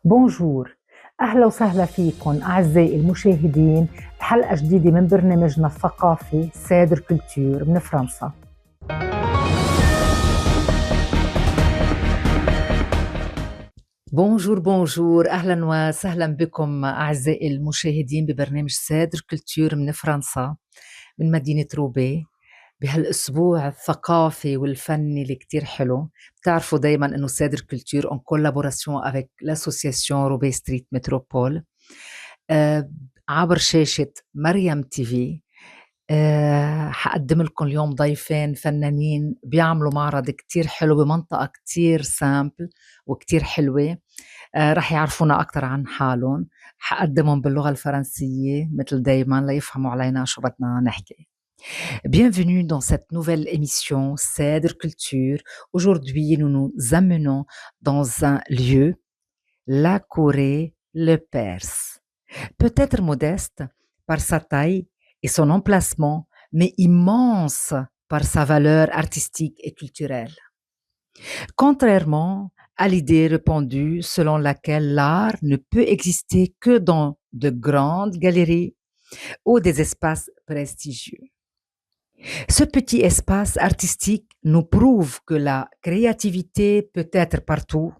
بونجور. أهلا وسهلا فيكم أعزائي المشاهدين بحلقة جديدة من برنامجنا الثقافي سادر كولتور من فرنسا. بونجور أهلا وسهلا بكم أعزائي المشاهدين ببرنامج سادر كولتور من فرنسا من مدينة روبي بهالأسبوع الثقافي والفني اللي كتير حلو. بتعرفوا دايما إنه سادر كولتور en collaboration avec l'association روبي ستريت متروبول عبر شاشة مريم تي في. حقدم لكم اليوم ضيفين فنانين بيعملوا معرض كتير حلو بمنطقة كتير سامبل وكتير حلوة. رح يعرفونا أكتر عن حالهم. حقدمهم باللغة الفرنسية مثل دايما ليفهموا علينا شو بدنا نحكي. Bienvenue dans cette nouvelle émission Cèdre Culture. Aujourd'hui, nous nous amenons dans un lieu, la Corée, le Perse. Peut-être modeste par sa taille et son emplacement, mais immense par sa valeur artistique et culturelle. Contrairement à l'idée répandue selon laquelle l'art ne peut exister que dans de grandes galeries ou des espaces prestigieux. Ce petit espace artistique nous prouve que la créativité peut être partout,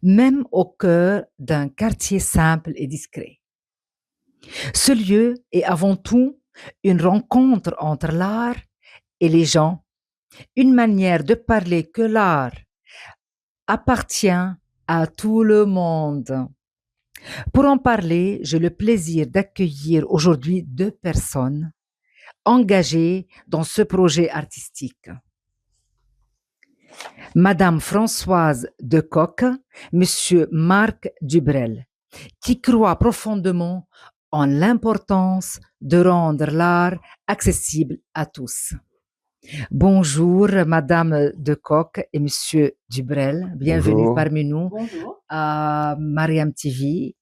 même au cœur d'un quartier simple et discret. Ce lieu est avant tout une rencontre entre l'art et les gens, une manière de parler que l'art appartient à tout le monde. Pour en parler, j'ai le plaisir d'accueillir aujourd'hui deux personnes engagées dans ce projet artistique. Madame Françoise Decoq, Monsieur Marc Dubrel, qui croient profondément en l'importance de rendre l'art accessible à tous. Bonjour Madame Decoq et Monsieur Dubrel, bienvenue Bonjour. parmi nous. Bonjour. À Mariam TV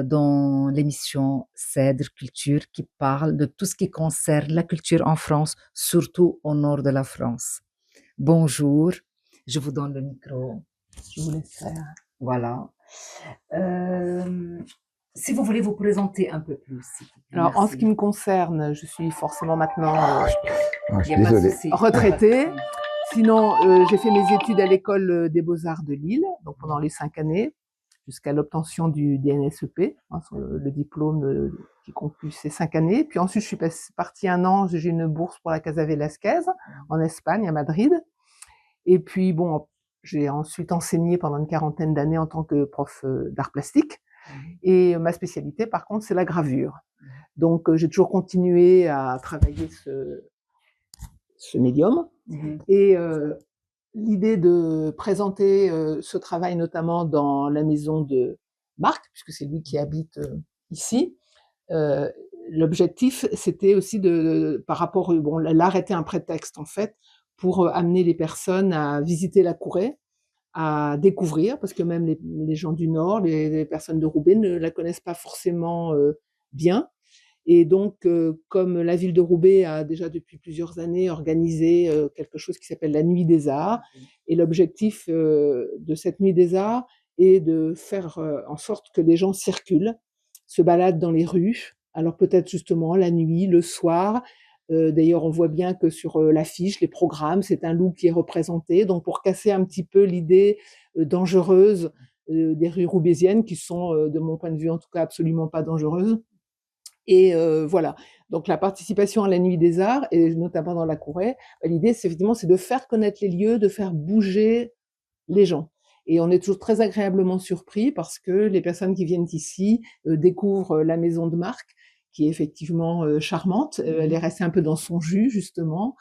dans l'émission Cèdre Culture qui parle de tout ce qui concerne la culture en France, surtout au nord de la France. Bonjour, je vous donne le micro. Je vous laisse faire. Voilà. Si vous voulez vous présenter un peu plus. Alors, en ce qui me concerne, je suis forcément maintenant Je suis désolé. retraitée. Sinon, j'ai fait mes études à l'école des Beaux-Arts de Lille, donc pendant les 5 années, jusqu'à l'obtention du DNSEP, le diplôme qui conclut ces 5 années. Puis ensuite, je suis partie un an, j'ai une bourse pour la Casa Velasquez, en Espagne, à Madrid. Et puis, bon, j'ai ensuite enseigné pendant une 40aine d'années en tant que prof d'art plastique. Et ma spécialité, par contre, c'est la gravure. Donc, j'ai toujours continué à travailler ce médium. Et l'idée de présenter ce travail, notamment dans la maison de Marc, puisque c'est lui qui habite ici, l'objectif, c'était aussi par rapport, bon, l'art était un prétexte, en fait, pour amener les personnes à visiter la Corée, à découvrir, parce que même les gens du Nord, les personnes de Roubaix ne la connaissent pas forcément bien. Et donc, comme la ville de Roubaix a déjà depuis plusieurs années organisé quelque chose qui s'appelle la Nuit des Arts, et l'objectif de cette Nuit des Arts est de faire en sorte que les gens circulent, se baladent dans les rues, alors peut-être justement la nuit, le soir. D'ailleurs, on voit bien que sur l'affiche, les programmes, c'est un loup qui est représenté. Donc, pour casser un petit peu l'idée dangereuse des rues roubaisiennes, qui sont, de mon point de vue en tout cas, absolument pas dangereuses. Et voilà. Donc, la participation à la Nuit des Arts, et notamment dans la Corée, l'idée, c'est effectivement, c'est de faire connaître les lieux, de faire bouger les gens. Et on est toujours très agréablement surpris parce que les personnes qui viennent ici découvrent la maison de Marc, qui est effectivement charmante. Elle est restée un peu dans son jus, justement.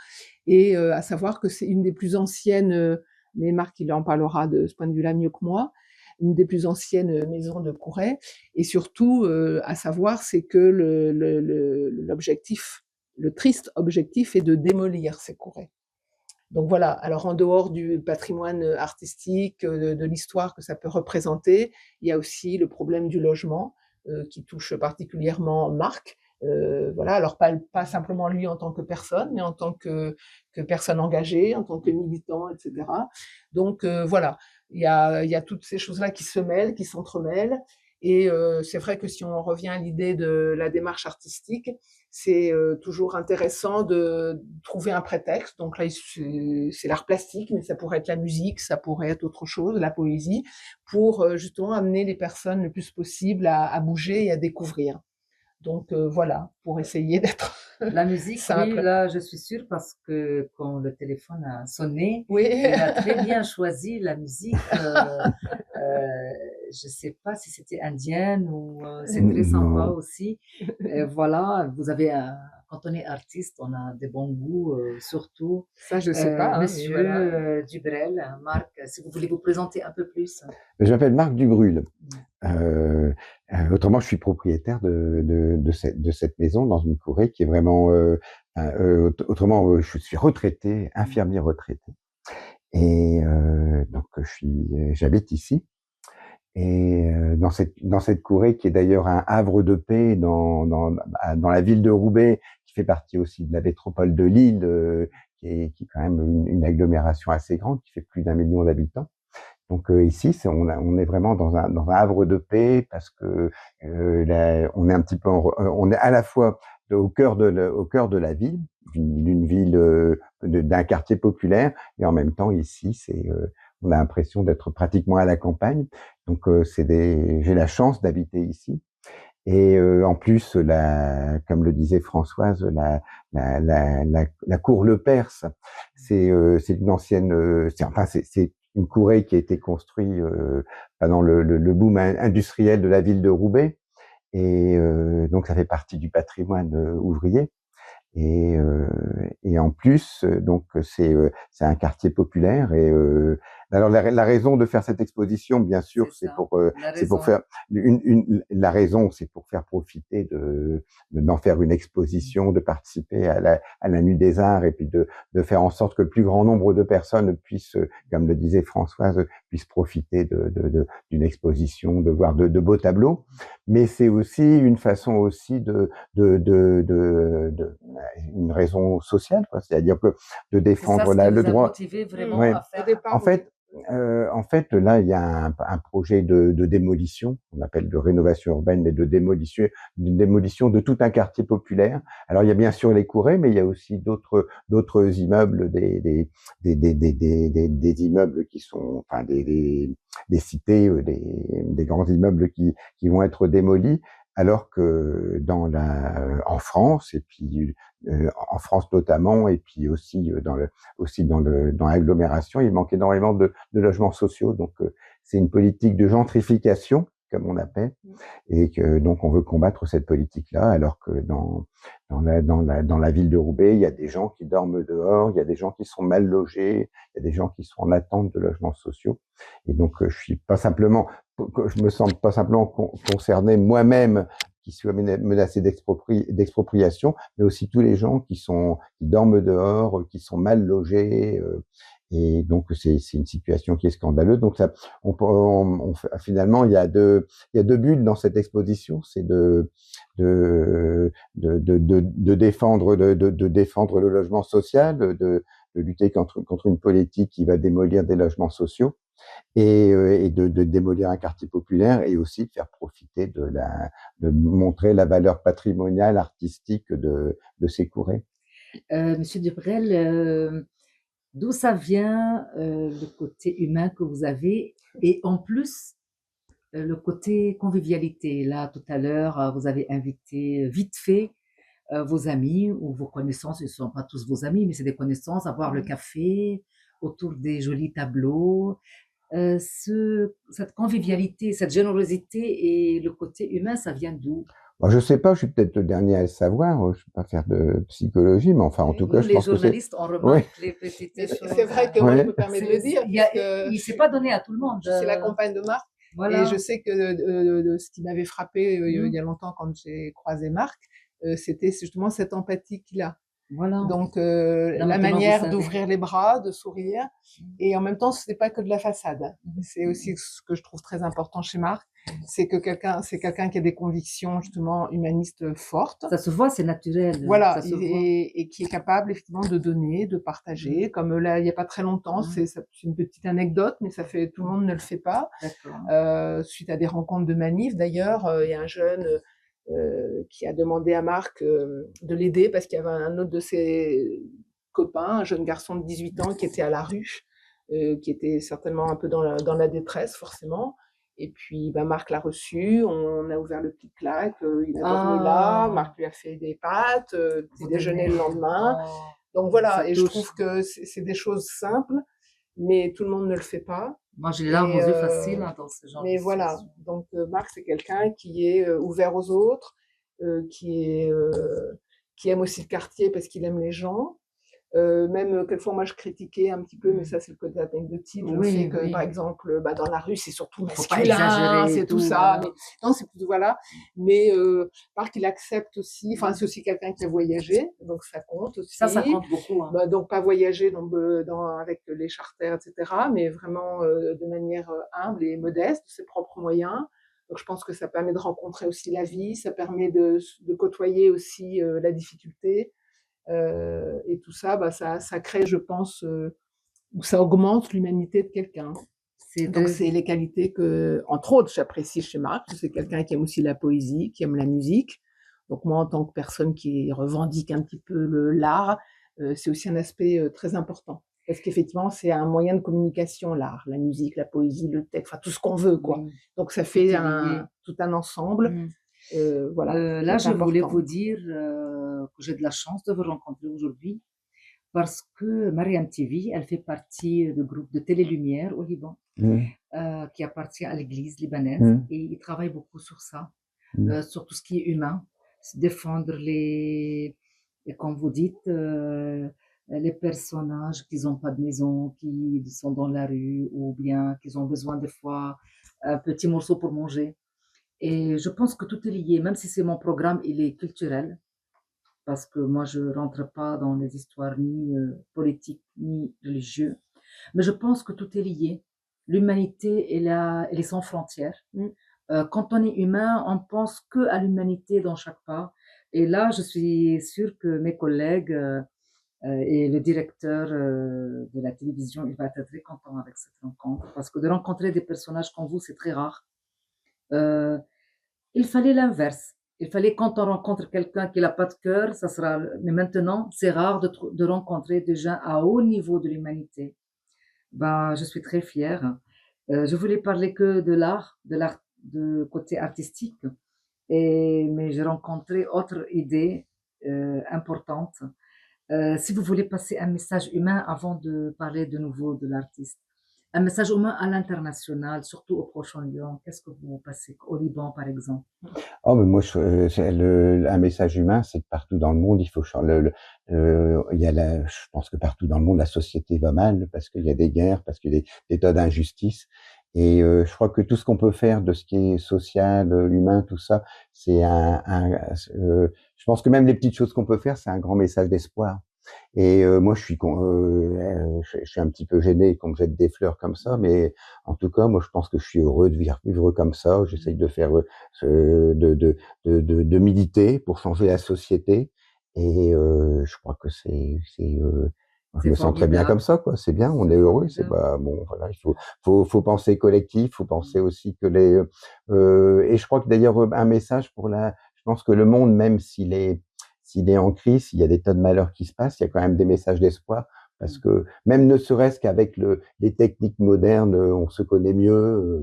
Et à savoir que c'est une des plus anciennes, mais Marc, il en parlera de ce point de vue-là mieux que moi, une des plus anciennes maisons de Corée. Et surtout, à savoir, c'est que l'objectif, le triste objectif est de démolir ces Corées. Donc voilà, alors en dehors du patrimoine artistique, de l'histoire que ça peut représenter, il y a aussi le problème du logement qui touche particulièrement Marc. Voilà, alors pas simplement lui en tant que personne, mais en tant que personne engagée, en tant que militant, etc. Donc voilà, il y a toutes ces choses-là qui se mêlent, qui s'entremêlent. Et c'est vrai que si on revient à l'idée de la démarche artistique, c'est toujours intéressant de trouver un prétexte. Donc là, c'est l'art plastique, mais ça pourrait être la musique, ça pourrait être autre chose, la poésie, pour justement amener les personnes le plus possible à bouger et à découvrir. Donc voilà, pour essayer d'être La musique, oui, simple. là, je suis sûre parce que quand le téléphone a sonné, Oui. il a très bien choisi la musique. Je sais pas si c'était indienne ou c'est très sympa Non. aussi. Voilà, vous avez quand on est artiste, on a des bons goûts, surtout. Ça, je sais pas, hein, mais Monsieur voilà. Dubrel, Marc, si vous voulez vous présenter un peu plus. Je m'appelle Marc Dubrul. Autrement, je suis propriétaire de cette maison dans une courée qui est vraiment. Autrement, je suis retraité, infirmier retraité, et donc j'habite ici. Et dans cette courée qui est d'ailleurs un havre de paix dans la ville de Roubaix, qui fait partie aussi de la métropole de Lille, qui est quand même une agglomération assez grande, qui fait plus d'1 million d'habitants. Donc ici, on est vraiment dans un havre de paix parce que on est un petit peu, on est à la fois au cœur de la ville, d'une ville, d'un quartier populaire, et en même temps ici, on a l'impression d'être pratiquement à la campagne. Donc j'ai la chance d'habiter ici. Et en plus, comme le disait Françoise, la cour Le Perse, c'est une ancienne, c'est une courée qui a été construite pendant le boom industriel de la ville de Roubaix, et donc ça fait partie du patrimoine ouvrier. Et en plus, donc c'est un quartier populaire. Et alors la raison de faire cette exposition, bien sûr, c'est pour faire la raison, c'est pour faire profiter d'en faire une exposition, de participer à la Nuit des Arts, et puis de faire en sorte que le plus grand nombre de personnes puissent, comme le disait Françoise, puissent profiter d'une exposition, de voir de beaux tableaux. Mais c'est aussi une façon aussi une raison sociale, quoi. C'est-à-dire que de défendre le droit. Motivé vraiment Ouais. à faire. En fait, là, il y a un projet de démolition, on appelle de rénovation urbaine, mais de démolition de tout un quartier populaire. Alors, il y a bien sûr les courées, mais il y a aussi d'autres immeubles, des immeubles qui sont, enfin, des cités, des grands immeubles qui vont être démolis. Alors que en France, et puis en France notamment, et puis aussi dans l'agglomération, il manque énormément de logements sociaux. Donc c'est une politique de gentrification, comme on appelle, et que donc on veut combattre cette politique-là, alors que dans la ville de Roubaix, il y a des gens qui dorment dehors, il y a des gens qui sont mal logés, il y a des gens qui sont en attente de logements sociaux. Et donc je me sens pas simplement concerné moi-même, qui suis menacé d'expropriation, mais aussi tous les gens qui dorment dehors, qui sont mal logés. Et donc c'est une situation qui est scandaleuse. Donc ça, finalement, il y a deux buts dans cette exposition, c'est de défendre le logement social, de lutter contre une politique qui va démolir des logements sociaux, et de démolir un quartier populaire, et aussi de faire profiter de montrer la valeur patrimoniale, artistique de ces courées. Monsieur Dubrel, d'où ça vient le côté humain que vous avez, et en plus le côté convivialité? Là, tout à l'heure, vous avez invité vite fait vos amis ou vos connaissances. Ils ne sont pas tous vos amis, mais c'est des connaissances, à boire le café autour des jolis tableaux. Cette convivialité, cette générosité et le côté humain, ça vient d'où? Je sais pas, je suis peut-être le dernier à le savoir, je ne vais pas faire de psychologie, mais enfin, en tout cas, je pense que c'est... Les journalistes, on remarque les petites choses. C'est vrai que moi, je me permets de le dire. Il ne s'est pas donné à tout le monde. Je suis la compagne de Marc. Voilà. Et je sais que ce qui m'avait frappé il y a longtemps quand j'ai croisé Marc, c'était justement cette empathie qu'il a. Voilà. Donc la manière d'ouvrir les bras, de sourire, et en même temps ce n'est pas que de la façade. C'est aussi ce que je trouve très important chez Marc, c'est quelqu'un qui a des convictions justement humanistes fortes. Ça se voit, c'est naturel. Voilà, Ça se voit. et qui est capable effectivement de donner, de partager. Comme là, il n'y a pas très longtemps, c'est une petite anecdote, mais tout le monde ne le fait pas. Suite à des rencontres de manif, d'ailleurs, il y a un jeune qui a demandé à Marc de l'aider parce qu'il y avait un autre de ses copains, un jeune garçon de 18 ans qui était à la rue, qui était certainement un peu dans la détresse, forcément. Et puis, Marc l'a reçu, on a ouvert le petit claque, il est revenu là, Marc lui a fait des pâtes, petit déjeuner le lendemain. Donc voilà, et je trouve que c'est des choses simples, mais tout le monde ne le fait pas. Moi, j'ai les larmes aux yeux faciles dans ce genre de Mais voilà, donc Marc, c'est quelqu'un qui est ouvert aux autres, qui aime aussi le quartier parce qu'il aime les gens. Même quelquefois, moi, je critiquais un petit peu, mais ça, c'est le côté anecdotique. Je sais que, par exemple, dans la rue, c'est surtout masculin, c'est tout ça. Mais, non, c'est plutôt, voilà. Mais Marc, il accepte aussi, enfin, c'est aussi quelqu'un qui a voyagé, donc ça compte aussi. Ça compte beaucoup. Donc, pas voyager avec les charters, etc., mais vraiment de manière humble et modeste, de ses propres moyens. Donc, je pense que ça permet de rencontrer aussi la vie, ça permet de côtoyer aussi la difficulté. Et tout ça, ça crée, je pense, ou ça augmente l'humanité de quelqu'un. Donc, c'est les qualités que, entre autres, j'apprécie chez Marc. C'est quelqu'un qui aime aussi la poésie, qui aime la musique. Donc, moi, en tant que personne qui revendique un petit peu l'art, c'est aussi un aspect très important. Parce qu'effectivement, c'est un moyen de communication, l'art, la musique, la poésie, le texte, enfin, tout ce qu'on veut, quoi. Donc, ça fait tout un ensemble. Voilà. Là, je voulais vous dire que j'ai de la chance de vous rencontrer aujourd'hui parce que Mariam TV, elle fait partie du groupe de Télé Lumière au Liban, qui appartient à l'église libanaise, et ils travaillent beaucoup sur ça, sur tout ce qui est humain, défendre comme vous dites, les personnages qui n'ont pas de maison, qui sont dans la rue, ou bien qui ont besoin des fois un petit morceau pour manger. Et je pense que tout est lié, même si c'est mon programme, il est culturel, parce que moi, je ne rentre pas dans les histoires ni politiques, ni religieuses. Mais je pense que tout est lié. L'humanité, elle est sans frontières. Quand on est humain, on pense qu'à l'humanité dans chaque pas. Et là, je suis sûre que mes collègues et le directeur de la télévision, il va être très content avec cette rencontre, parce que de rencontrer des personnages comme vous, c'est très rare. Il fallait l'inverse. Il fallait, quand on rencontre quelqu'un qui n'a pas de cœur, ça sera. Mais maintenant, c'est rare de rencontrer des gens à haut niveau de l'humanité. Je suis très fière. Je voulais parler que de l'art, de côté artistique, mais j'ai rencontré autre idée importante. Si vous voulez passer un message humain avant de parler de nouveau de l'artiste, un message humain à l'international, surtout au Proche-Orient, qu'est-ce que vous passez au Liban, par exemple? Oh, mais moi, un message humain, c'est que partout dans le monde, il faut changer. Je pense que partout dans le monde, la société va mal parce qu'il y a des guerres, parce qu'il y a des tas d'injustices. Et je crois que tout ce qu'on peut faire de ce qui est social, humain, tout ça, c'est je pense que même les petites choses qu'on peut faire, c'est un grand message d'espoir. Et moi, je suis un petit peu gêné qu'on me jette des fleurs comme ça, mais en tout cas, moi, je pense que je suis heureux de vivre comme ça. J'essaye de faire, de militer pour changer la société. Et je crois que je me sens très bien comme ça, quoi. C'est bien, on est heureux. C'est bon, voilà. Faut penser collectif, faut penser aussi que et je crois que d'ailleurs un message je pense que le monde, même s'il est en crise, il y a des tas de malheurs qui se passent, il y a quand même des messages d'espoir, parce que même ne serait-ce qu'avec les techniques modernes, on se connaît mieux,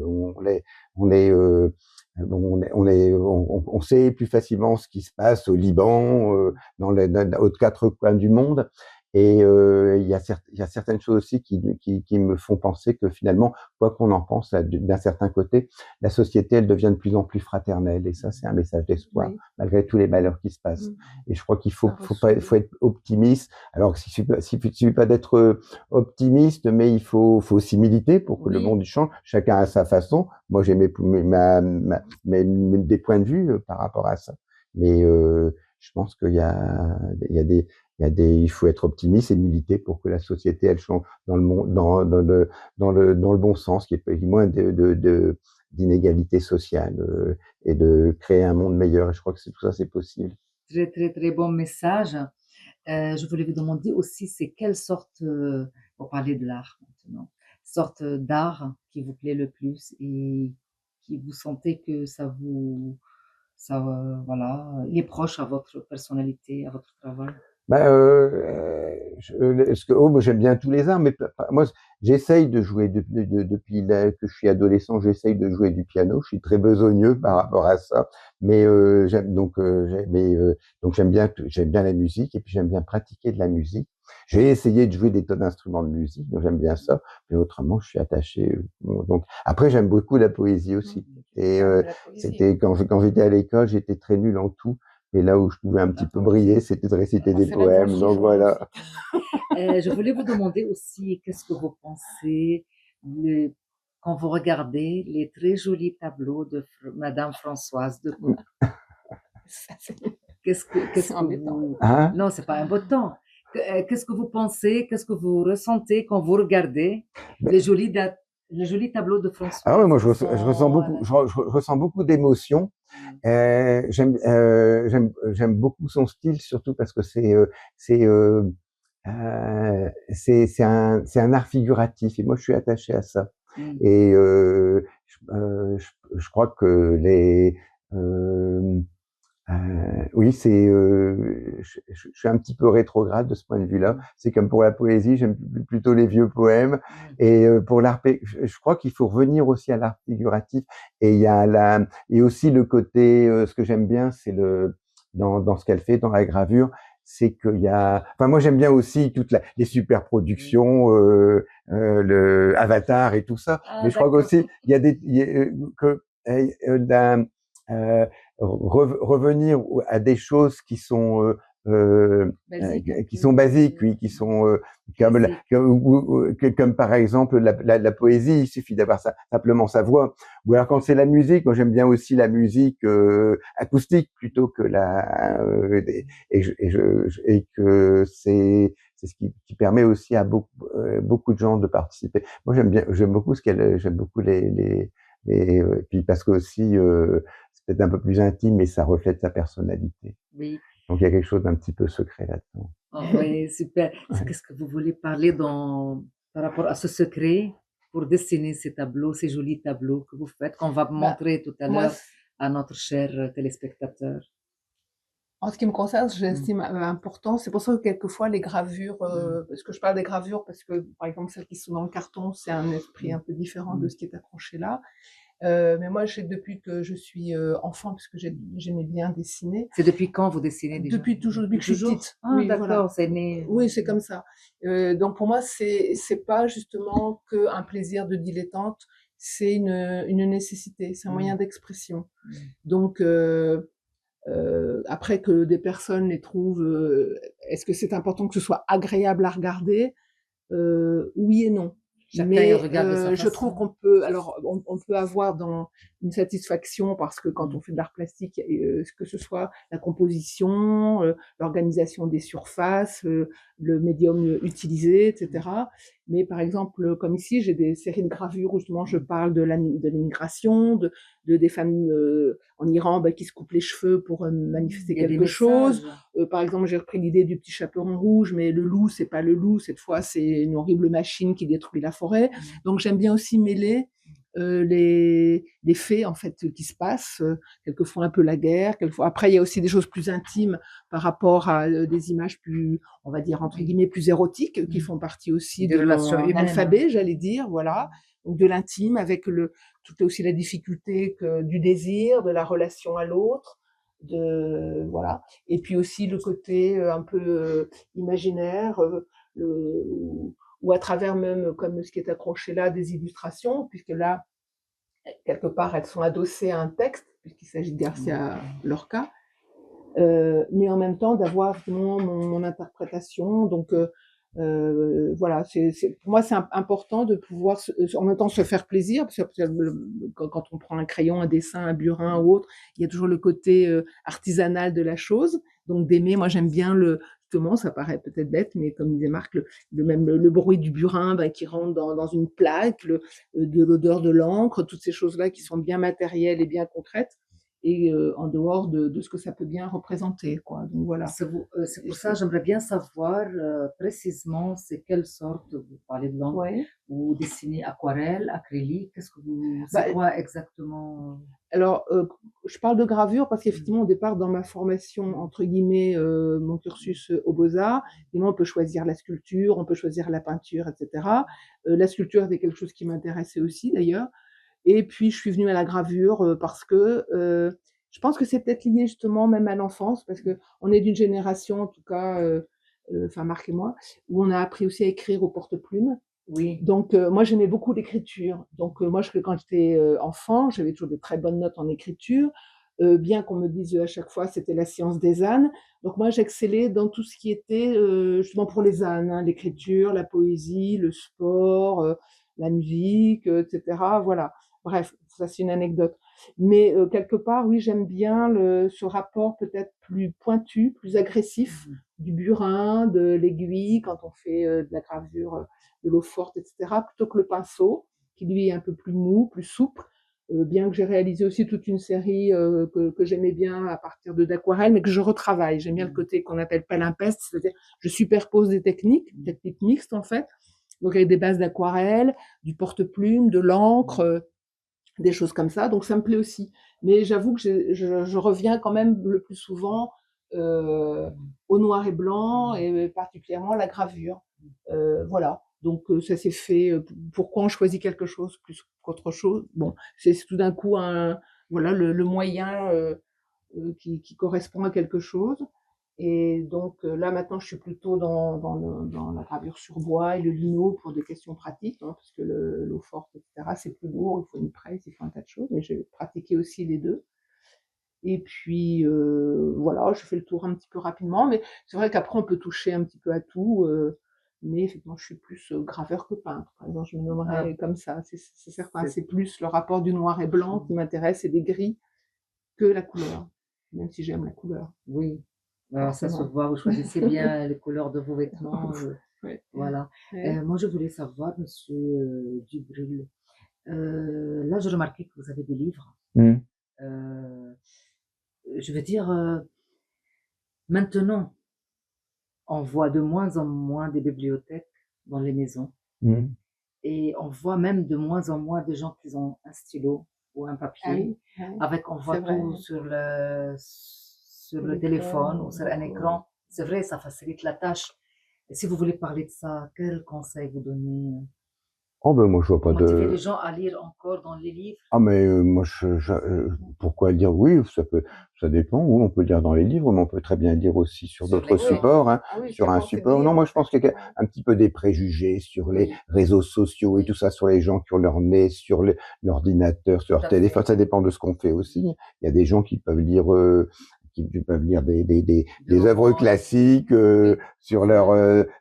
on sait plus facilement ce qui se passe au Liban, aux quatre coins du monde. Et il y a certaines choses aussi qui me font penser que finalement, quoi qu'on en pense, d'un certain côté, la société, elle devient de plus en plus fraternelle. Et ça, c'est un message d'espoir, malgré tous les malheurs qui se passent. Et je crois qu'il faut être optimiste. Alors, il suffit pas d'être optimiste, mais il faut aussi militer pour que le monde change. Chacun a sa façon. Moi, j'ai des points de vue par rapport à ça. Mais je pense il faut être optimiste et militer pour que la société, elle change dans le monde, dans le bon sens, qu'il y ait moins d'inégalité sociale et de créer un monde meilleur. Et je crois que tout ça, c'est possible. Très, très, très bon message. Je voulais vous demander aussi, c'est quelle sorte, pour parler de l'art maintenant, sorte d'art qui vous plaît le plus et qui vous sentez que voilà, il est proche à votre personnalité, à votre travail. Bah, moi, j'aime bien tous les arts, mais moi, j'essaye de jouer depuis que je suis adolescent, j'essaye de jouer du piano. Je suis très besogneux par rapport à ça, mais j'aime bien la musique et puis j'aime bien pratiquer de la musique. J'ai essayé de jouer des tonnes d'instruments de musique, donc j'aime bien ça. Mais autrement, je suis attaché. Donc après, j'aime beaucoup la poésie aussi. Et c'était quand j'étais à l'école, j'étais très nul en tout. Et là où je pouvais un petit peu briller, c'était de réciter des poèmes. Donc voilà. Je voulais vous demander aussi, qu'est-ce que vous pensez quand vous regardez les très jolis tableaux de Madame Françoise de Coupe? Qu'est-ce que vous... Hein? Non, c'est pas un beau temps. Qu'est-ce que vous pensez, qu'est-ce que vous ressentez quand vous regardez les jolis tableaux de Françoise? Ah ouais, moi je ressens beaucoup d'émotions. J'aime beaucoup son style, surtout parce que c'est un art figuratif et moi je suis attaché à ça. Et je crois que oui, je suis un petit peu rétrograde de ce point de vue-là. C'est comme pour la poésie, j'aime plutôt les vieux poèmes. Et pour l'art, je crois qu'il faut revenir aussi à l'art figuratif. Et il y a et aussi le côté, ce que j'aime bien, c'est dans ce qu'elle fait, dans la gravure, c'est qu'il y a, enfin moi j'aime bien aussi toutes les super productions, le Avatar et tout ça. Mais je crois qu'aussi il y a revenir à des choses qui sont basiques, oui, qui sont comme par exemple la poésie, il suffit d'avoir simplement sa voix. Ou alors quand c'est la musique, moi j'aime bien aussi la musique acoustique plutôt que et que c'est ce qui permet aussi à beaucoup de gens de participer. Moi j'aime beaucoup j'aime beaucoup puis parce que aussi c'est peut-être un peu plus intime, mais ça reflète sa personnalité. Oui. Donc il y a quelque chose d'un petit peu secret là-dedans. Oh, oui, super. Qu'est-ce que vous voulez parler par rapport à ce secret pour dessiner ces tableaux, ces jolis tableaux que vous faites, qu'on va montrer tout à l'heure à notre cher téléspectateur? En ce qui me concerne, j'estime important. C'est pour ça que quelquefois les gravures, parce que je parle des gravures parce que, par exemple, celles qui sont dans le carton, c'est un esprit un peu différent de ce qui est accroché là. Mais moi, depuis que je suis enfant, parce que j'aimais bien dessiner. C'est depuis quand vous dessinez déjà? Depuis toujours, depuis que je suis petite. Ah, oui, d'accord, voilà. C'est né. Oui, c'est comme ça. Donc pour moi, c'est pas justement qu'un plaisir de dilettante, c'est une nécessité, c'est un moyen d'expression. Donc après que des personnes les trouvent, est-ce que c'est important que ce soit agréable à regarder? Oui et non. Mais je trouve qu'on peut, alors on peut avoir dans une satisfaction parce que quand on fait de l'art plastique, que ce soit la composition, l'organisation des surfaces, le médium utilisé, etc. Mais par exemple, comme ici, j'ai des séries de gravures où justement je parle de l'immigration, des femmes en Iran qui se coupent les cheveux pour manifester quelque chose. Par exemple, j'ai repris l'idée du petit chaperon rouge, mais le loup, c'est pas le loup, cette fois, c'est une horrible machine qui détruit la forêt. Donc j'aime bien aussi mêler les faits en fait qui se passent, quelquefois un peu la guerre, quelquefois après il y a aussi des choses plus intimes par rapport à des images plus, on va dire entre guillemets plus érotiques qui font partie aussi de l'alphabet, j'allais dire, voilà. Donc de l'intime avec toute aussi la difficulté du désir, de la relation à l'autre, voilà. Et puis aussi le côté un peu imaginaire, ou à travers même, comme ce qui est accroché là, des illustrations, puisque là, quelque part, elles sont adossées à un texte, puisqu'il s'agit de Garcia Lorca, mais en même temps d'avoir vraiment mon interprétation. Donc voilà, pour moi c'est important de pouvoir en même temps se faire plaisir, parce que quand on prend un crayon, un dessin, un burin ou autre, il y a toujours le côté artisanal de la chose, donc d'aimer. Moi j'aime bien justement, ça paraît peut-être bête, mais comme disait Marc, le bruit du burin qui rentre dans une plaque, de l'odeur de l'encre, toutes ces choses-là qui sont bien matérielles et bien concrètes, et en dehors de ce que ça peut bien représenter, quoi. Donc voilà. C'est pour ça j'aimerais bien savoir précisément c'est quelle sorte, vous parlez de l'encre, Ouais. vous dessinez aquarelle, acrylique, c'est quoi exactement? Alors, je parle de gravure parce qu'effectivement, au départ, dans ma formation, entre guillemets, mon cursus aux Beaux-Arts, on peut choisir la sculpture, on peut choisir la peinture, etc. La sculpture était quelque chose qui m'intéressait aussi, d'ailleurs. Et puis, je suis venue à la gravure parce que je pense que c'est peut-être lié justement même à l'enfance, parce qu'on est d'une génération, en tout cas, enfin Marc et moi, où on a appris aussi à écrire au porte-plume. Oui. Donc, moi, j'aimais beaucoup l'écriture. Donc, moi, quand j'étais enfant, j'avais toujours de très bonnes notes en écriture, bien qu'on me dise à chaque fois c'était la science des ânes. Donc, moi, j'excellais dans tout ce qui était justement pour les ânes, hein, l'écriture, la poésie, le sport, la musique, etc. Voilà. Bref, ça, c'est une anecdote. Mais quelque part, oui, j'aime bien ce rapport peut-être plus pointu, plus agressif du burin, de l'aiguille, quand on fait de la gravure de l'eau forte, etc., plutôt que le pinceau, qui lui est un peu plus mou, plus souple, bien que j'ai réalisé aussi toute une série que j'aimais bien à partir d'aquarelles, mais que je retravaille. J'aime bien le côté qu'on appelle palimpeste, c'est-à-dire je superpose des techniques mixtes en fait, donc avec des bases d'aquarelle, du porte-plume, de l'encre, des choses comme ça, donc ça me plaît aussi. Mais j'avoue que je reviens quand même le plus souvent au noir et blanc, et particulièrement à la gravure. Voilà. Donc ça s'est fait. Pourquoi on choisit quelque chose plus qu'autre chose? Bon, c'est tout d'un coup voilà le moyen qui correspond à quelque chose. Et donc là maintenant, je suis plutôt dans la gravure sur bois et le lino pour des questions pratiques, hein, parce que l'eau forte, etc., c'est plus lourd, il faut une presse, il faut un tas de choses. Mais j'ai pratiqué aussi les deux. Et puis voilà, je fais le tour un petit peu rapidement, mais c'est vrai qu'après on peut toucher un petit peu à tout. Mais effectivement, je suis plus graveur que peintre. Par exemple, je me nommerais comme ça, c'est certain. C'est plus le rapport du noir et blanc qui m'intéresse et des gris que la couleur, même si j'aime la couleur. Oui, alors ça se voit, vous choisissez bien les couleurs de vos vêtements. Ouais. Voilà. Ouais. Moi, je voulais savoir, monsieur Dubril, là, j'ai remarqué que vous avez des livres. Je veux dire, maintenant, on voit de moins en moins des bibliothèques dans les maisons. Et on voit même de moins en moins des gens qui ont un stylo ou un papier. On voit tout sur le téléphone ou sur un écran. C'est vrai, ça facilite la tâche. Et si vous voulez parler de ça, quel conseil vous donnez? Oh ben moi je vois pas motiver les gens à lire encore dans les livres? Ah mais moi pourquoi lire? Oui, ça dépend. Oui, on peut lire dans les livres, mais on peut très bien lire aussi sur d'autres supports, hein, sur un support. Non, moi je pense qu'il y a un petit peu des préjugés sur les réseaux sociaux et tout ça, sur les gens qui ont leur nez sur l'ordinateur, sur leur téléphone. Ça dépend de ce qu'on fait aussi. Il y a des gens qui peuvent lire des œuvres classiques sur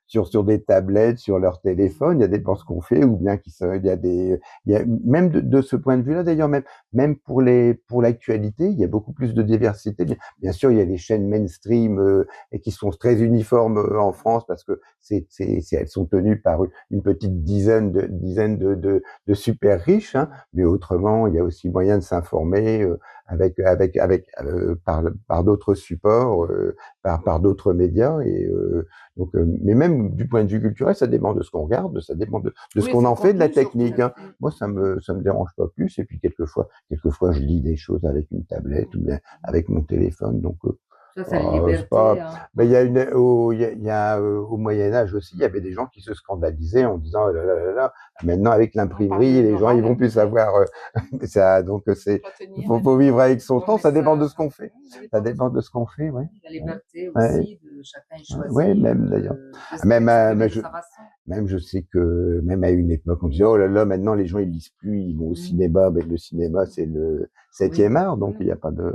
sur des tablettes, sur leur téléphone. Il y a des ce qu'on fait, ou bien il y a même de ce point de vue-là d'ailleurs, même pour l'actualité, il y a beaucoup plus de diversité. Bien sûr, il y a les chaînes mainstream et qui sont très uniformes en France parce que elles sont tenues par une petite dizaine de super riches, hein, mais autrement, il y a aussi moyen de s'informer par d'autres supports, par d'autres médias, et donc mais même du point de vue culturel, ça dépend de ce qu'on regarde, ça dépend de ce qu'on en fait, de la technique, hein. Moi ça me dérange pas plus, et puis quelquefois je lis des choses avec une tablette ou bien avec mon téléphone, donc ça, c'est la liberté, hein. Mais il y a au Moyen-Âge aussi, il y avait des gens qui se scandalisaient en disant oh là là là là, maintenant avec l'imprimerie, les gens ils vont plus savoir ça, donc faut vivre avec son temps, ça dépend de ce qu'on fait. Ça dépend de ce qu'on fait, ouais. La liberté aussi de chacun choisir. Ouais, même d'ailleurs. Même je sais que même à une époque on disait oh là là, maintenant les gens ils lisent plus, ils vont au cinéma, mais le cinéma c'est le 7e art, donc il n'y a pas de.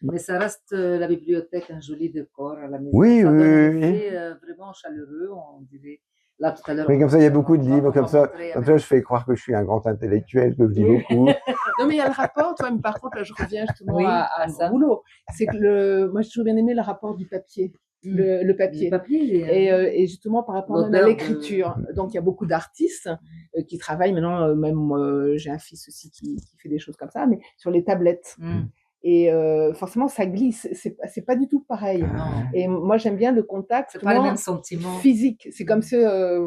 Mais ça reste la bibliothèque, un joli décor à la maison. Oui, ça donne un oui. effet vraiment chaleureux, on dirait. Là, tout à l'heure. Mais comme ça, il y a beaucoup de livres, comme ça, je fais croire que je suis un grand intellectuel, que je lis beaucoup. Non, mais il y a le rapport, toi, mais par contre, là, je reviens justement à mon boulot. C'est que moi, j'ai toujours bien aimé le rapport du papier. le papier. Le papier, Et justement, par rapport même à l'écriture. Donc, il y a beaucoup d'artistes qui travaillent maintenant, même j'ai un fils aussi qui fait des choses comme ça, mais sur les tablettes. Et forcément, ça glisse. C'est pas du tout pareil. Et moi, j'aime bien le contact. C'est pas le même sentiment. Physique. C'est comme ça.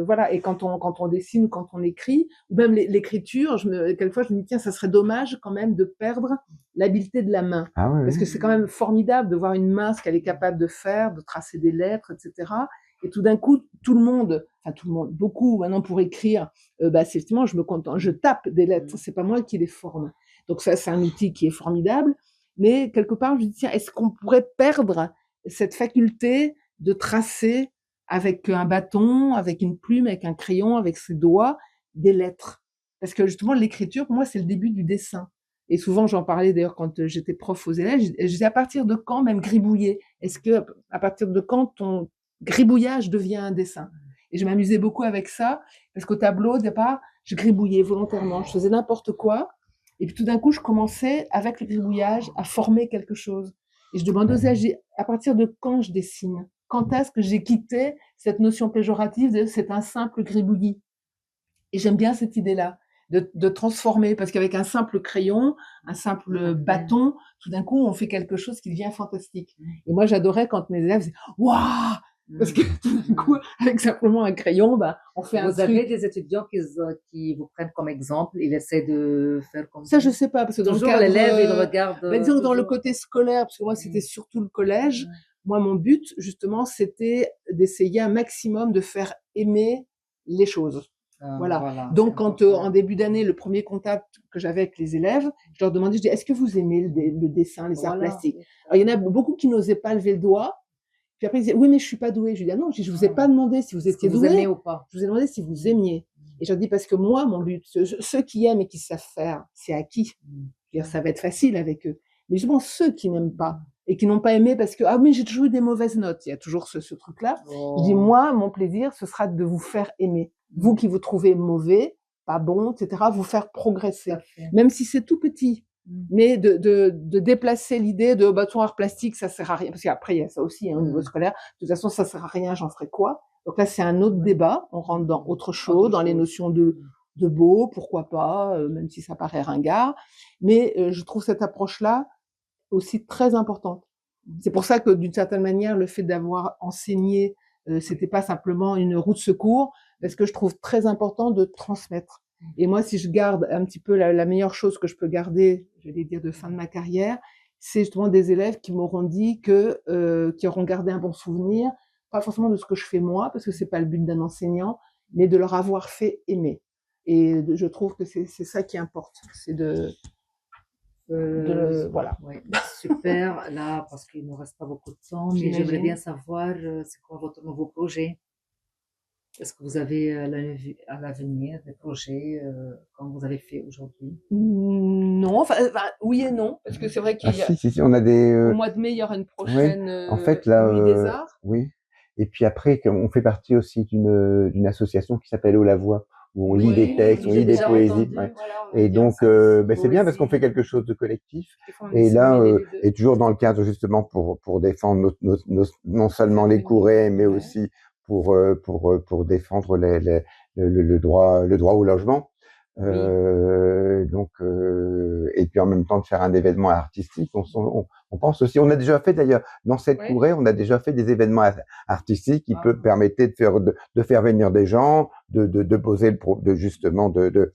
Voilà. Et quand on dessine ou quand on écrit, ou même l'écriture, quelquefois, je me dis, tiens, ça serait dommage quand même de perdre l'habileté de la main. Parce que c'est quand même formidable de voir une main, ce qu'elle est capable de faire, de tracer des lettres, etc. Et tout d'un coup, tout le monde, beaucoup maintenant pour écrire, effectivement, je tape des lettres. C'est pas moi qui les forme. Donc ça, c'est un outil qui est formidable. Mais quelque part, je me dis, tiens, est-ce qu'on pourrait perdre cette faculté de tracer avec un bâton, avec une plume, avec un crayon, avec ses doigts, des lettres? Parce que justement, l'écriture, pour moi, c'est le début du dessin. Et souvent, j'en parlais d'ailleurs quand j'étais prof aux élèves, je disais à partir de quand même gribouiller? Est-ce que à partir de quand ton gribouillage devient un dessin? Et je m'amusais beaucoup avec ça, parce qu'au tableau, au départ, je gribouillais volontairement, je faisais n'importe quoi. Et puis tout d'un coup, je commençais, avec le gribouillage, à former quelque chose. Et je demandais aux élèves, à partir de quand je dessine? Quand est-ce que j'ai quitté cette notion péjorative de c'est un simple gribouillis? Et j'aime bien cette idée-là, de transformer, parce qu'avec un simple crayon, un simple bâton, tout d'un coup, on fait quelque chose qui devient fantastique. Et moi, j'adorais quand mes élèves disaient « Waouh !» Parce que tout d'un coup, avec simplement un crayon, on fait un truc. Vous avez des étudiants qui vous prennent comme exemple, ils essaient de faire comme ça. Je sais pas, parce que toujours dans le cadre, l'élève, il regarde. Disons que dans le côté scolaire, parce que moi, c'était surtout le collège. Moi, mon but, justement, c'était d'essayer un maximum de faire aimer les choses. Voilà. Donc, quand en début d'année, le premier contact que j'avais avec les élèves, je leur demandais, je dis, est-ce que vous aimez le dessin, les arts plastiques? Alors, il y en a beaucoup qui n'osaient pas lever le doigt. Puis après, ils disaient, oui, mais je suis pas douée. Je lui dis, ah non, je vous ai pas demandé si vous étiez douée. Vous aimez ou pas. Je vous ai demandé si vous aimiez. Et je leur dis, parce que moi, mon but, ceux qui aiment et qui savent faire, c'est acquis. Je veux dire, ça va être facile avec eux. Mais justement, ceux qui n'aiment pas et qui n'ont pas aimé parce que, ah, mais j'ai toujours eu des mauvaises notes. Il y a toujours ce truc-là. Je dis, moi, mon plaisir, ce sera de vous faire aimer. Vous qui vous trouvez mauvais, pas bon, etc., vous faire progresser. Même si c'est tout petit. Mais de déplacer l'idée de ton art plastique, ça sert à rien. Parce qu'après, il y a ça aussi, au niveau scolaire. De toute façon, ça sert à rien, j'en ferai quoi? Donc là, c'est un autre débat. On rentre dans autre chose, dans les notions de beau, pourquoi pas, même si ça paraît ringard. Mais je trouve cette approche-là aussi très importante. C'est pour ça que, d'une certaine manière, le fait d'avoir enseigné, c'était pas simplement une roue de secours, parce que je trouve très important de transmettre. Et moi, si je garde un petit peu la meilleure chose que je peux garder, je vais dire de fin de ma carrière, c'est justement des élèves qui m'auront dit qui auront gardé un bon souvenir, pas forcément de ce que je fais moi, parce que c'est pas le but d'un enseignant, mais de leur avoir fait aimer. Et je trouve que c'est ça qui importe, c'est voilà. Oui, super. Là, parce qu'il nous reste pas beaucoup de temps, mais j'aimerais bien savoir, c'est quoi votre nouveau projet? Est-ce que vous avez à l'avenir des projets comme vous avez fait aujourd'hui? Non, enfin, oui et non, parce que c'est vrai qu'il y a si, on a des au mois de mai, il y aura une prochaine en fait, là, Nuit des Arts. Oui. Et puis après, on fait partie aussi d'une association qui s'appelle Haut la Voix, où on lit des textes, on lit des poésies. Voilà, et donc, c'est bien parce qu'on fait quelque chose de collectif. Et là, et toujours dans le cadre justement pour défendre non seulement les courets, mais aussi pour défendre le droit au logement. Donc, et puis en même temps de faire un événement artistique, on pense aussi, on a déjà fait d'ailleurs dans cette courée, on a déjà fait des événements artistiques qui permettaient de faire venir des gens, de poser justement de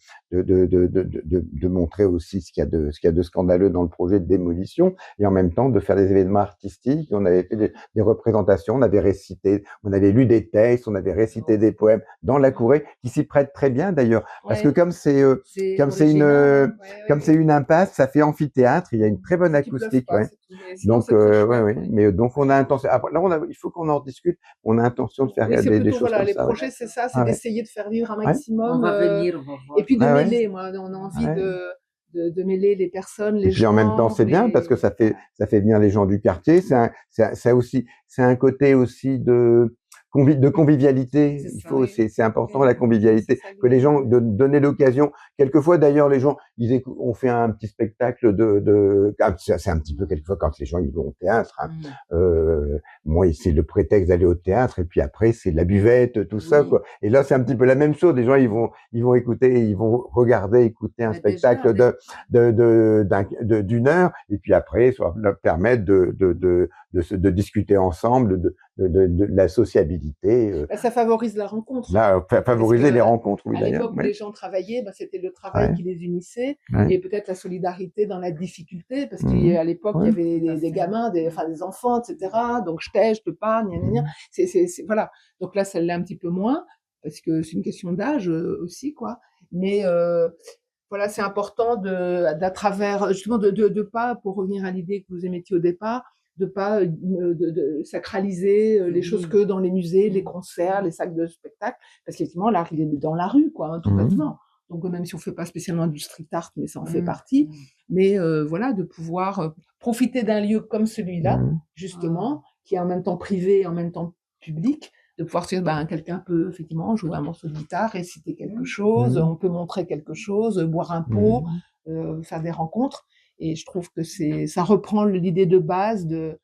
montrer aussi ce qu'il y a de scandaleux dans le projet de démolition, et en même temps de faire des événements artistiques. On avait fait des représentations, on avait lu des textes, on avait récité des poèmes dans la courée, qui s'y prêtent très bien d'ailleurs, parce que comme c'est une impasse, ça fait amphithéâtre, il y a une très bonne acoustique. Donc, mais donc on a intention. Après, là, il faut qu'on en discute. On a intention de faire des choses comme ça. Les projets, c'est ça, c'est d'essayer de faire vivre un maximum. On va venir, on va voir. Et puis de mêler. Moi, on a envie de mêler les personnes, les gens. Et puis en même temps, c'est bien parce que ça fait venir les gens du quartier. C'est un côté aussi de convivialité. C'est Il ça, faut, oui. c'est important Oui, la c'est convivialité, ça que que je les gens veux dire. donner l'occasion. Quelquefois, d'ailleurs, les gens, on fait un petit spectacle c'est un petit peu quelquefois quand les gens ils vont au théâtre. Hein. Moi, c'est le prétexte d'aller au théâtre et puis après c'est de la buvette, tout ça, Oui, quoi. Et là, c'est un petit peu la même chose. Les gens, ils vont écouter, ils vont regarder, écouter un mais déjà, spectacle d'une heure et puis après, ça va leur permettre de discuter ensemble, de la sociabilité. Bah, ça favorise la rencontre. Là, Parce favoriser les que rencontres, oui, à d'ailleurs. l'époque où Ouais, les gens travaillaient, bah, c'était le travail ouais, qui les unissait ouais. et peut-être la solidarité dans la difficulté, parce Mhm. qu'à l'époque, il y Ouais. avait tout à des fait. gamins, enfin, des enfants, etc. Donc, je peux pas, gna, gna, gna. Mhm. Voilà. Donc là, ça l'est un petit peu moins, parce que c'est une question d'âge aussi, quoi. Mais voilà, c'est important d'à travers, justement, de pas, pour revenir à l'idée que vous émettiez au départ, de pas de sacraliser les choses Oui. que dans les musées, les concerts, les salles de spectacle, parce qu'effectivement, l'art, il est dans la rue, quoi, hein, tout Mhm. bêtement. Donc, même si on fait pas spécialement du street art, mais ça en fait Mm. partie. Mais voilà, de pouvoir profiter d'un lieu comme celui-là, Mhm. justement, qui est en même temps privé et en même temps public, de pouvoir se dire, ben, quelqu'un peut effectivement jouer un morceau de guitare, réciter quelque chose, Mhm. on peut montrer quelque chose, boire un pot, Mhm. faire des rencontres. Et je trouve que ça reprend l'idée de base de,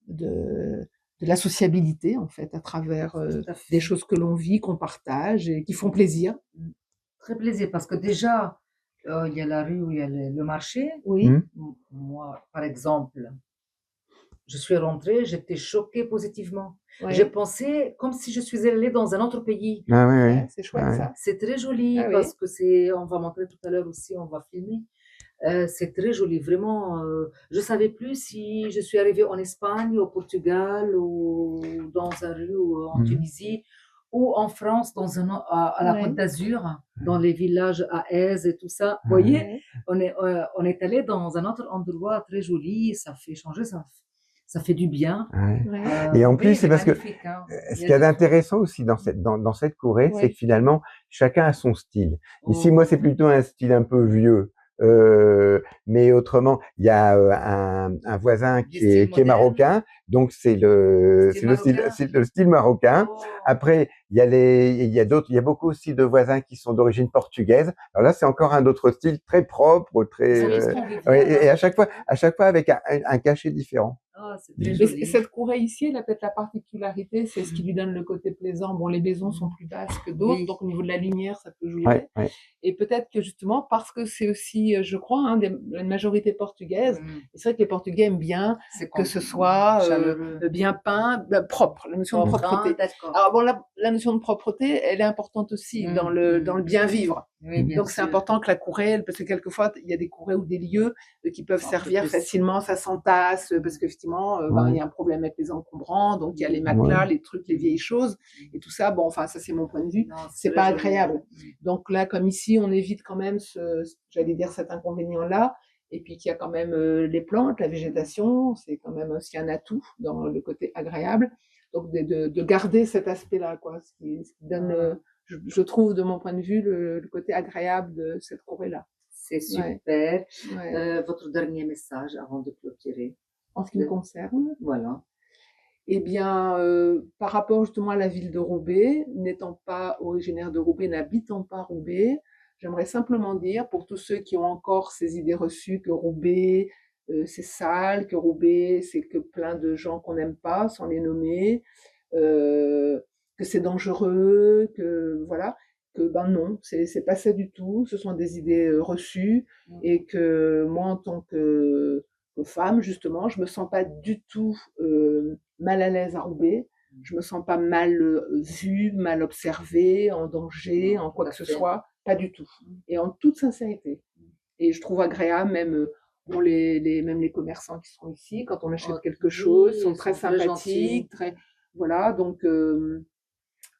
de la sociabilité, en fait, à travers Tout à des fait. choses que l'on vit, qu'on partage et qui font plaisir. Très plaisir parce que déjà, il y a la rue où il y a le marché. Oui, Moi, par exemple, je suis rentrée, j'étais choquée positivement. J'ai ouais, pensé comme si je suis allée dans un autre pays. Ah oui, ouais, oui. c'est chouette Ah oui. ça. C'est très joli Ah parce oui, que on va montrer tout à l'heure aussi, on va filmer. C'est très joli, vraiment. Je savais plus si je suis arrivée en Espagne, au Portugal, ou dans un rue, ou en Mhm. Tunisie, ou en France, à la Côte ouais, d'Azur, dans les villages à Aise et tout ça. Vous Ouais. voyez, ouais. on est allé dans un autre endroit très joli, ça fait changer, ça fait du bien. Ouais. Ouais, Et en Roubaix, plus, il c'est est parce que magnifique, hein. Il ce y a qu'il y a des trucs. d'intéressant aussi dans cette Corée, c'est ouais, que finalement, chacun a son style. Ici, moi, c'est Oh, plutôt un style un peu vieux. Mais autrement, il y a un voisin du style qui est moderne, marocain, donc style marocain. c'est le style marocain. Oh, Après, il y a beaucoup aussi de voisins qui sont d'origine portugaise. Alors là, c'est encore un autre style très propre, ils très, sont tous ouais, conviviales, et hein. à chaque fois avec un cachet différent. Ah, c'est très Mhm. mais joli. cette Corée ici, elle a peut-être la particularité, c'est ce qui lui donne le côté plaisant. Bon, les maisons sont plus basses que d'autres, Oui, donc au niveau de la lumière, ça peut jouer. Ouais, ouais. Et peut-être que justement, parce que c'est aussi, je crois, hein, une majorité portugaise, et c'est vrai que les Portugais aiment bien c'est que comme ce soit chaleureux. bien peint, propre, la notion de Propre, hein, propreté. d'accord. Alors bon, la notion de propreté, elle est importante aussi dans le bien vivre. Oui, bien Donc c'est sûr. important que la courée, parce que quelquefois, il y a des courées ou des lieux qui peuvent Un peu servir plus. facilement, ça s'entasse, parce qu'effectivement, ben, il y a un problème avec les encombrants, donc il y a les matelas, Ouais. les trucs, les vieilles choses, et tout ça, bon, enfin, ça c'est mon point de vue, Non, c'est très pas joli. agréable. Donc là, comme ici, on évite quand même j'allais dire cet inconvénient-là, et puis qu'il y a quand même les plantes, la végétation, c'est quand même aussi un atout dans le côté agréable. Donc de garder cet aspect-là, quoi, ce qui donne, je trouve, de mon point de vue, le côté agréable de cette Corée-là. C'est Ouais, super. ouais. Votre dernier message avant de clôturer. En ce qui me concerne, Voilà. eh bien, par rapport justement à la ville de Roubaix, n'étant pas originaire de Roubaix, n'habitant pas Roubaix, j'aimerais simplement dire, pour tous ceux qui ont encore ces idées reçues que Roubaix, c'est sale, que Roubaix, c'est que plein de gens qu'on n'aime pas, sans les nommer, que c'est dangereux, que voilà, que ben non, c'est pas ça du tout, ce sont des idées reçues, et que moi, en tant que femme, justement, je me sens pas du tout mal à l'aise à Roubaix. Je me sens pas mal vue, mal observée, en danger, en quoi que ce soit. Pas du tout. Et en toute sincérité. Et je trouve agréable, même, bon, même les commerçants qui sont ici, quand on achète Oh, quelque chose, oui, sont ils très sont très gentils. sympathiques, très, voilà, donc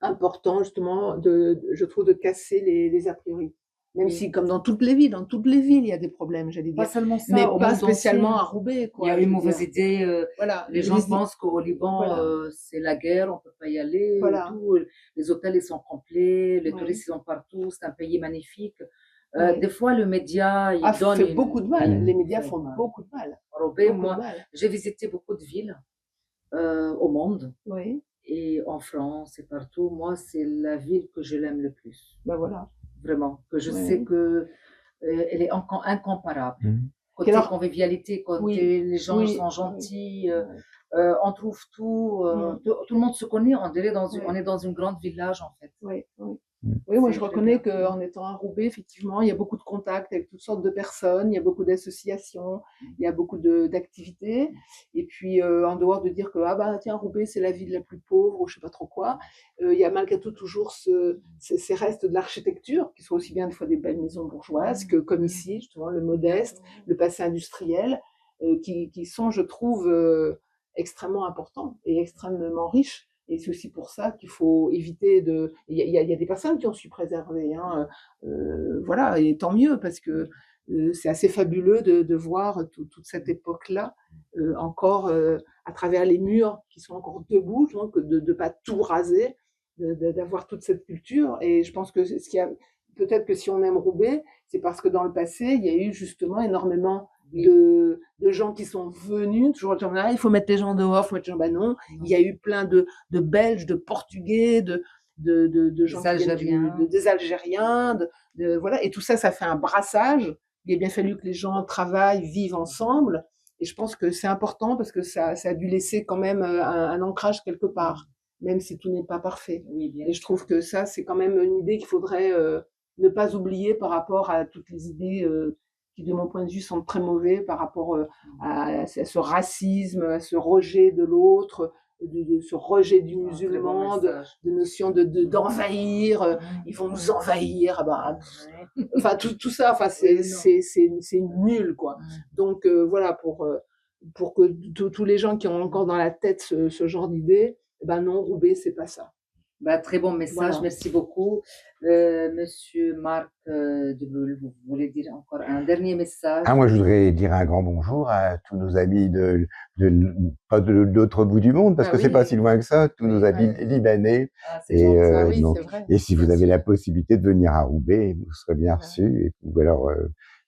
important justement je trouve, de casser les a priori. Même Oui. si, comme dans toutes les villes, il y a des problèmes, j'allais Pas dire. seulement Mais ça, au pas monde entier. spécialement à Roubaix, Il y a quoi, je une veux mauvaise dire. idée. Voilà. Les gens pensent qu'au Liban, Voilà. c'est la guerre, on peut pas y aller. Voilà. Tout. Les hôtels, ils sont complets, les Ouais. touristes, ils sont partout. C'est un pays magnifique. Ouais. Des fois, le média, il donne fait beaucoup de mal. Les médias Fait font mal. beaucoup de mal. Roubaix, Beaucoup de moi, mal. j'ai visité beaucoup de villes au monde. Oui. et en France et partout, moi, c'est la ville que je l'aime le plus. Ben voilà. Vraiment, que je sais Ouais. que elle est incomparable. Mmh. Côté Alors, convivialité, côté oui, les gens oui, sont oui, gentils, ouais. on trouve tout, Mm. tout le monde se connaît, on dirait Ouais. on est dans une grande village en fait. Oui, oui. Mmh. Oui, moi C'est je très reconnais bien. qu'en étant à Roubaix, effectivement, il y a beaucoup de contacts avec toutes sortes de personnes, il y a beaucoup d'associations, il y a beaucoup d'activités. Et puis, en dehors de dire que, ah bah tiens, Roubaix, c'est la ville la plus pauvre, ou je sais pas trop quoi, il y a malgré tout toujours ces restes de l'architecture, qui sont aussi bien des fois des belles maisons bourgeoises, que comme ici, justement, le modeste, le passé industriel, qui sont, je trouve, extrêmement importants et extrêmement riches. Et c'est aussi pour ça qu'il faut éviter de. Il y a des personnes qui ont su préserver, hein, voilà, et tant mieux, parce que c'est assez fabuleux de voir toute cette époque-là encore à travers les murs qui sont encore debout, donc de ne pas tout raser, d'avoir toute cette culture. Et je pense que ce qui a. Peut-être que si on aime Roubaix, c'est parce que dans le passé, il y a eu justement énormément de gens qui sont venus, toujours dire, ah, il faut mettre les gens dehors, il faut mettre les gens. Ben non, il y a eu plein de Belges, de Portugais, de gens qui viennent des Algériens, voilà, et tout ça, ça fait un brassage. Il a bien fallu que les gens travaillent, vivent ensemble, et je pense que c'est important parce que ça a dû laisser quand même un ancrage quelque part, même si tout n'est pas parfait. Oui, bien Et je trouve que ça, c'est quand même une idée qu'il faudrait ne pas oublier par rapport à toutes les idées qui, de mon point de vue, sont très mauvais par rapport à ce racisme, à ce rejet de l'autre, de ce rejet du musulman, de notion d'envahir, ils vont nous envahir, bah, enfin tout ça, enfin c'est nul, quoi. Donc voilà, pour que tous les gens qui ont encore dans la tête ce genre d'idée, ben non, Roubaix, c'est pas ça. Bah, très bon message, Voilà. merci beaucoup. Monsieur Marc Deboul, vous voulez dire encore un dernier message? Ah, moi, je voudrais dire un grand bonjour à tous nos amis pas de l'autre bout du monde, parce Ah que c'est oui. pas si loin que ça, tous nos amis libanais. Ah, c'est Et, gentil. Ah oui, donc, c'est vrai. et si vous Bien avez sûr. la possibilité de venir à Roubaix, vous serez bien Ouais. reçus. Et puis, alors,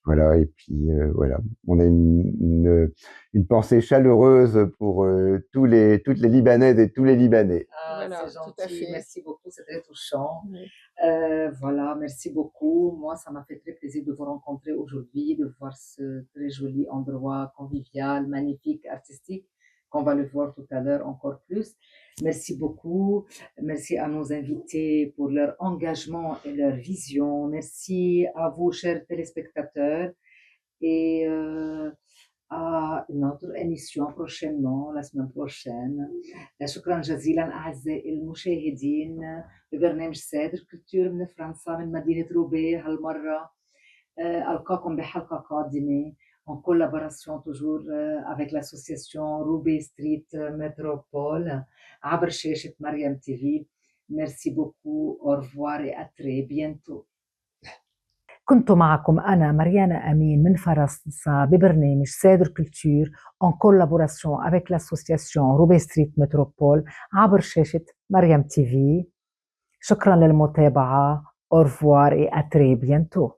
voilà. Et puis, voilà. On a une pensée chaleureuse pour toutes les Libanaises et tous les Libanais. Ah, Voilà, c'est tout à gentil, fait. merci beaucoup, c'est très touchant. Ouais. Voilà, merci beaucoup. Moi, ça m'a fait très plaisir de vous rencontrer aujourd'hui, de voir ce très joli endroit convivial, magnifique, artistique, qu'on va le voir tout à l'heure encore plus. Merci beaucoup. Merci à nos invités pour leur engagement et leur vision. Merci à vous, chers téléspectateurs. Et à une autre émission prochainement, la semaine prochaine. شكرا جزيلا أعزائي المشاهدين ببرنامج سادر كولتور من فرنسا من مدينة روبي هالمرة. ألقاكم بحلقة قادمة en collaboration toujours avec l'association Roubaix Street Métropole عبر شاشة مريم TV. Merci beaucoup, au revoir et à très bientôt. كنت معكم أنا مريانا أمين من فرنسا ببرنامج سادر كولتور en collaboration avec l'association Roubaix Street Métropole عبر شاشة مريم TV. شكرا للمتابعة. Au revoir et à très bientôt.